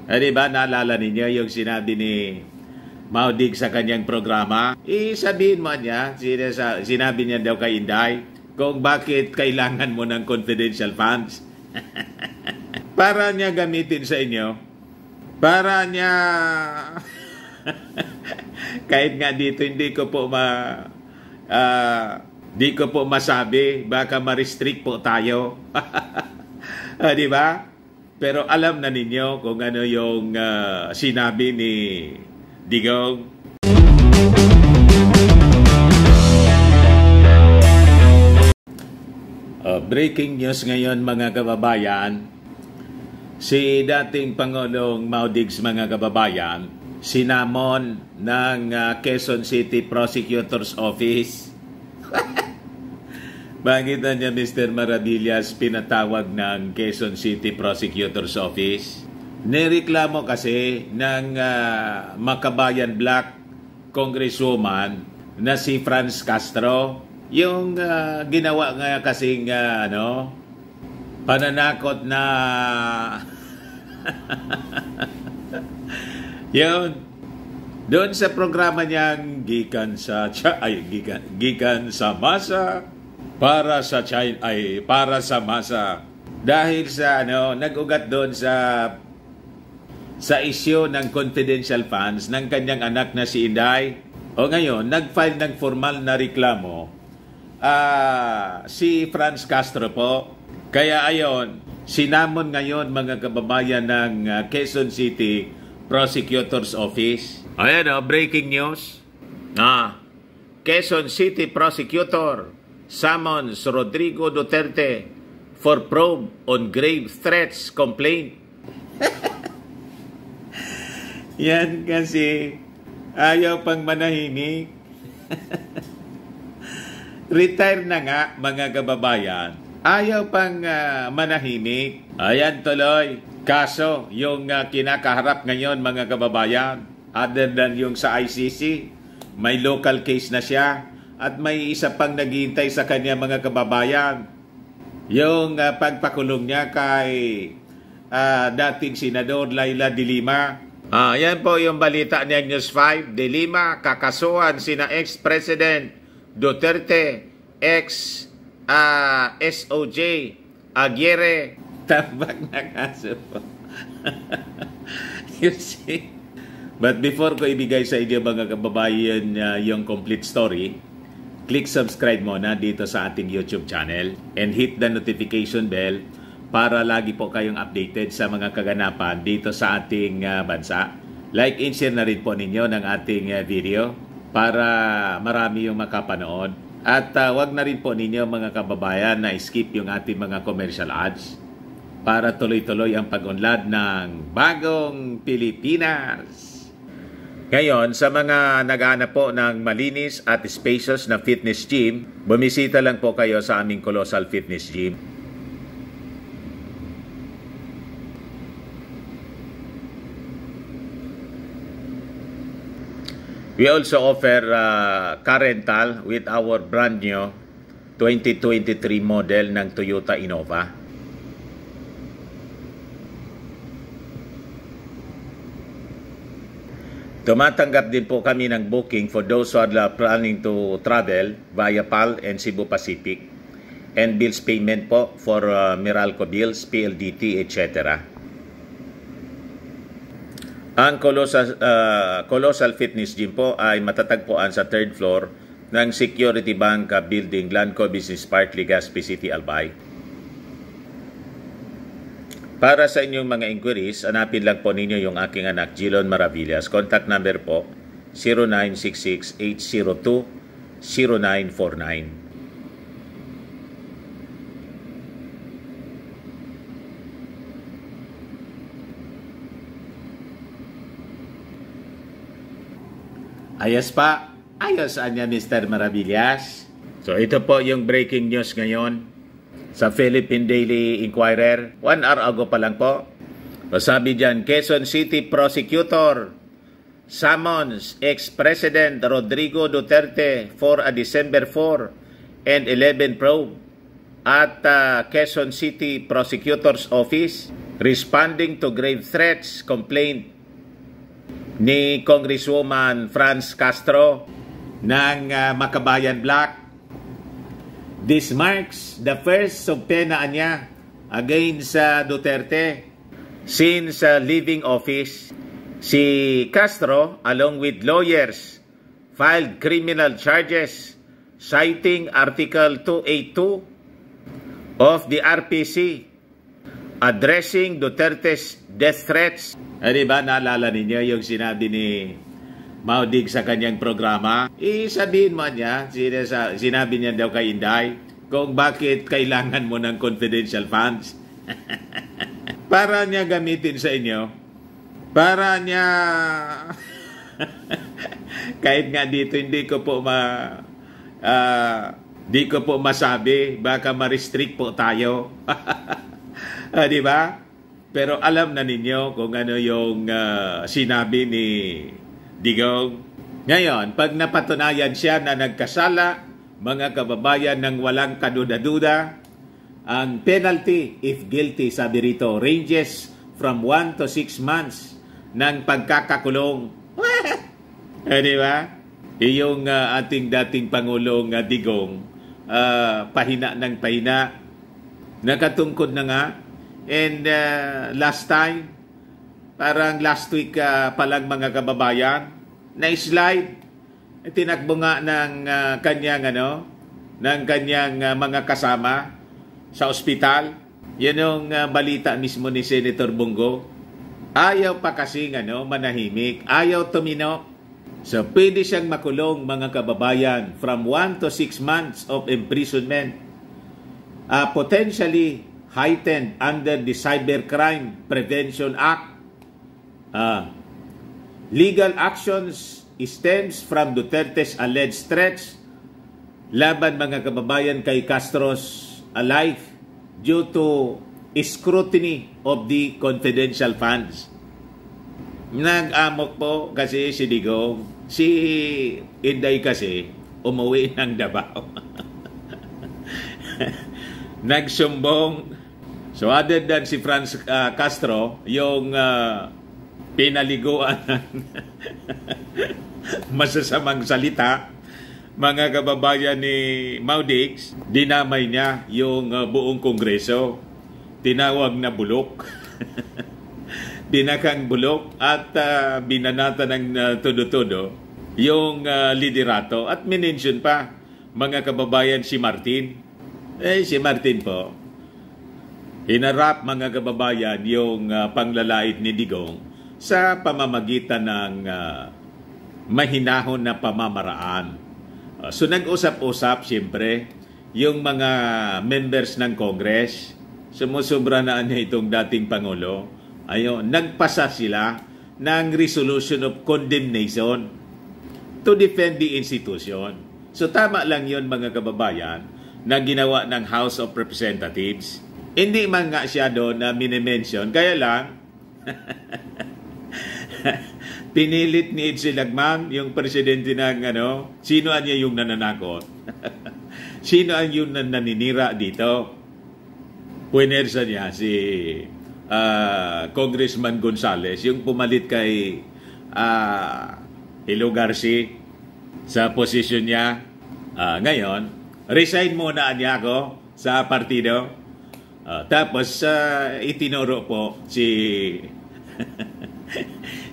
Di ba, naalala ninyo yung sinabi ni Maudig sa kanyang programa? Sabihin mo niya, sinabi niya daw kay Inday, kung bakit kailangan mo ng confidential funds. Para niya gamitin sa inyo. Para niya... Kahit nga dito, hindi ko po masabi. Baka ma-restrict po tayo. Di ba? Pero alam na ninyo kung ano yung sinabi ni Digong. Breaking news ngayon mga kababayan. Si dating Pangulong Maudigs mga kababayan, sinamon ng Quezon City Prosecutor's Office. Bakit na niya Mr. Maravillas pinatawag ng Quezon City Prosecutor's Office? Nireklamo kasi ng Makabayan Black Congresswoman na si Franz Castro yung ginawa nga kasing pananakot na yun doon sa programa niyang gikan sa masa para sa China para sa masa dahil sa nag-ugat doon sa issue ng confidential funds ng kanyang anak na si Inday. O ngayon nag-file ng formal na reklamo si Franz Castro po. Kaya ayon, sinamon ngayon mga kababayan ng Quezon City Prosecutor's Office. Ayan breaking news. Quezon City Prosecutor summons Rodrigo Duterte for probe on grave threats complaint. Yan kasi ayaw pang manahimik. Retire na nga mga kababayan. Ayaw pang manahimik. Ayan tuloy. Kaso, yung kinakaharap ngayon mga kababayan, other than yung sa ICC, may local case na siya at may isa pang naghihintay sa kanya mga kababayan. Yung pagpakulong niya kay dating Senador Laila De Lima. Yan po yung balita ni News 5. De Lima, kakasuhan sina ex-President Duterte, SOJ, Aguirre, tambak na kaso po. You see? But before ko ibigay sa inyo mga kababayan yung complete story, click subscribe muna dito sa ating YouTube channel and hit the notification bell para lagi po kayong updated sa mga kaganapan dito sa ating bansa. Like and share na rin po ninyo ng ating video para marami yung makapanood. At wag na rin po ninyo mga kababayan na skip yung ating mga commercial ads para tuloy-tuloy ang pag-unlad ng bagong Pilipinas. Ngayon, sa mga naghahanap po ng malinis at spacious na fitness gym, bumisita lang po kayo sa aming Colossal Fitness Gym. We also offer car rental with our brand new 2023 model ng Toyota Innova. Tumatanggap din po kami ng booking for those who are planning to travel via PAL and Cebu Pacific, and bills payment po for Meralco bills, PLDT, etc. Ang Colossal Fitness Gym po ay matatagpuan sa 3rd floor ng Security Bank Building, Lanco Business Park, Legazpi City, Albay. Para sa inyong mga inquiries, hanapin lang po ninyo yung aking anak, Jilon Maravillas. Contact number po, 0966-802-0949. Ayos pa. Ayos anya Mr. Maravillas. So ito po yung breaking news ngayon sa Philippine Daily Inquirer. 1 hour ago pa lang po. Sabi dyan, Quezon City Prosecutor summons ex-President Rodrigo Duterte for a December 4 and 11 probe at Quezon City Prosecutor's Office. responding to grave threats, complaint ni Congresswoman Franz Castro ng Makabayan Bloc. This marks the first subpoena niya against Duterte since leaving office. Si Castro, along with lawyers, filed criminal charges citing Article 282 of the RPC addressing Duterte's death threats. Diba, naalala ninyo yung sinabi ni Maudig sa kanyang programa? Sabihin mo niya, sinabi niya daw kay Inday, kung bakit kailangan mo ng confidential funds. Para niya gamitin sa inyo. Para niya... kahit nga dito, hindi ko po masabi. Baka ma-restrict po tayo. Di ba? Pero alam na ninyo kung ano yung sinabi ni Digong. Ngayon, pag napatunayan siya na nagkasala, mga kababayan, ng walang kaduda-duda, ang penalty, if guilty, sabi rito, ranges from 1 to 6 months ng pagkakakulong. Di ba? Yung ating dating Pangulong Digong, pahina ng pahina, nakatungkod na nga. And last time, parang last week pa lang mga kababayan, na-slide, tinakbo nga ng kanyang mga kasama sa ospital. Yan yung balita mismo ni Senator Bongo. Ayaw pa kasing manahimik, ayaw tumino. So pwede siyang makulong mga kababayan from 1 to 6 months of imprisonment. Potentially heightened under the Cybercrime Prevention Act. Legal actions stems from Duterte's alleged threats laban mga kababayan kay Castro's life due to scrutiny of the confidential funds. Nag-amok po kasi si Digong, si Inday kasi umuwi ng Davao. Nagsumbong. So other than si Franz Castro, yung pinaliguan ng masasamang salita, mga kababayan ni Maudig, dinamay niya yung buong Kongreso. Tinawag na bulok. Binakang bulok at binanata ng todo-todo yung liderato. At minention pa, mga kababayan, si Martin. Si Martin po, hinarap mga kababayan yung panglalait ni Digong sa pamamagitan ng mahinahon na pamamaraan. So nag-usap-usap siyempre yung mga members ng Congress. Sumusubra na niya itong dating Pangulo. Ayun, nagpasa sila ng resolution of condemnation to defend the institution. So tama lang yun mga kababayan na ginawa ng House of Representatives. Hindi man nga siya doon na minimension, kaya lang pinilit ni Edsel Lagman, yung presidente ng sino niya yung nananakot? Sino ang yung naninira dito? Puwersa niya si Congressman Gonzales, yung pumalit kay Hilo Garcia sa posisyon niya. Ngayon, resign muna niya ako sa partido. Tapos itinuro po si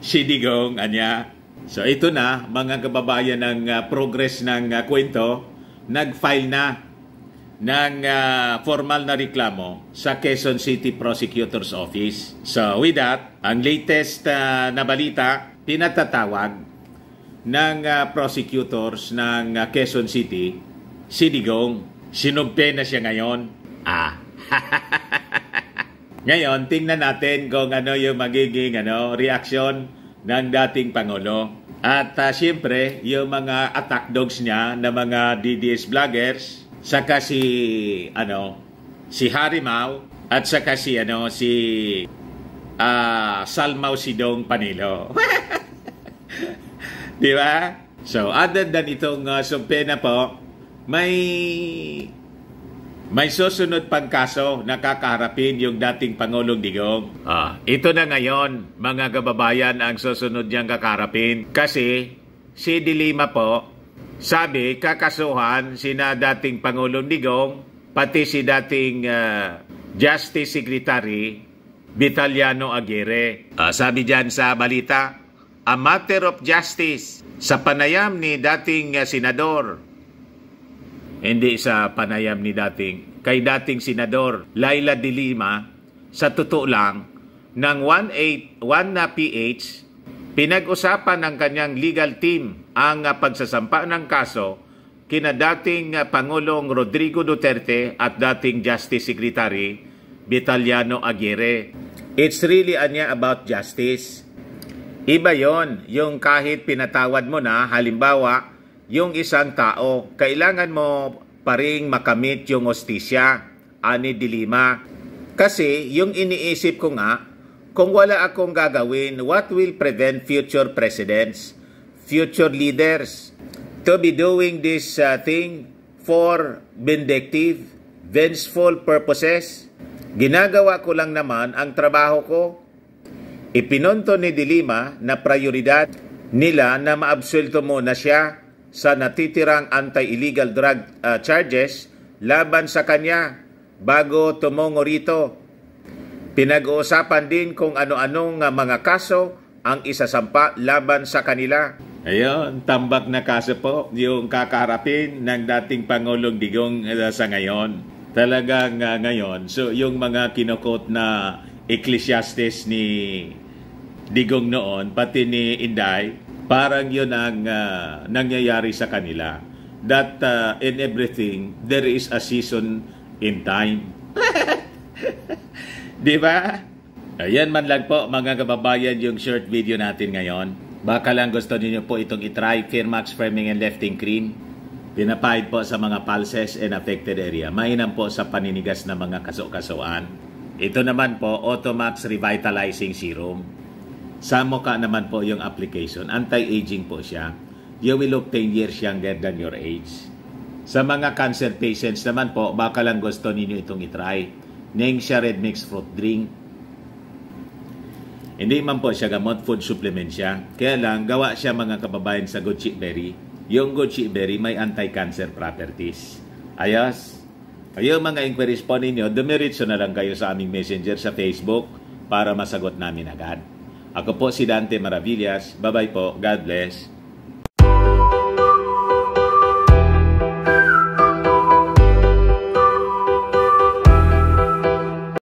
si Digong anya. So ito na mga kababayan ng progress ng kwento, nag-file na ng formal na reklamo sa Quezon City Prosecutor's Office. So with that, ang latest na balita, pinatatawag ng prosecutors ng Quezon City si Digong. Sinumpe na siya ngayon. Ngayon, tingnan natin kung ano yung magiging reaksyon ng dating Pangulo. At siyempre, yung mga attack dogs niya na mga DDS vloggers, saka si Harimau at saka si Salmao Sidong Panilo. Di ba? So, other than itong sumpena po, may May susunod pang kaso na kakaharapin yung dating Pangulong Digong. Ito na ngayon, mga kababayan, ang susunod niyang kakaharapin. Kasi si De Lima po, sabi, kakasuhan sina dating Pangulong Digong, pati si dating Justice Secretary Vitaliano Aguirre. Sabi dyan sa balita, a matter of justice sa panayam ni dating senador. Hindi sa panayam ni kay dating senador Laila De Lima, sa totoo lang, ng 1 na PH, pinag-usapan ng kanyang legal team ang pagsasampa ng kaso kina dating Pangulong Rodrigo Duterte at dating Justice Secretary Vitaliano Aguirre. It's really about justice. Iba yon, yung kahit pinatawad mo na, halimbawa, yung isang tao, kailangan mo pa ring makamit yung hostisya, ani De Lima. Kasi yung iniisip ko nga, kung wala akong gagawin, what will prevent future presidents, future leaders, to be doing this thing for vindictive, vengeful purposes? Ginagawa ko lang naman ang trabaho ko. Ipinonto ni De Lima na prioridad nila na maabsuelto muna siya sa natitirang anti-illegal drug charges laban sa kanya bago tumungo rito. Pinag-uusapan din kung ano-anong mga kaso ang isasampa laban sa kanila. Ayun, tambak na kaso po yung kakaharapin ng dating Pangulong Digong sa ngayon. Talagang ngayon, so yung mga kinukot na Ecclesiastes ni Digong noon, pati ni Inday, parang yun ang nangyayari sa kanila. That in everything, there is a season in time. Di ba? Ayan man lang po mga kababayan yung short video natin ngayon. Baka lang gusto niyo po itong itry, Firmax Firming and Lifting Cream. Pinapahid po sa mga pulses and affected area. Mainam po sa paninigas na mga kaso-kasuan. Ito naman po, Automax Revitalizing Serum. Sa mukha naman po yung application. Anti-aging po siya. You will look 10 years younger than your age. Sa mga cancer patients naman po, baka lang gusto ninyo itong itry. Nengxia Red Mix Fruit Drink. Hindi man po siya gamot, food supplement siya. Kaya lang, gawa siya mga kababayan sa goji berry. Yung goji berry may anti-cancer properties. Ayos. Kayo mga inquiries po ninyo, dumiritso na lang kayo sa aming messenger sa Facebook para masagot namin agad. Ako po si Dante Maravillas. Bye-bye po. God bless.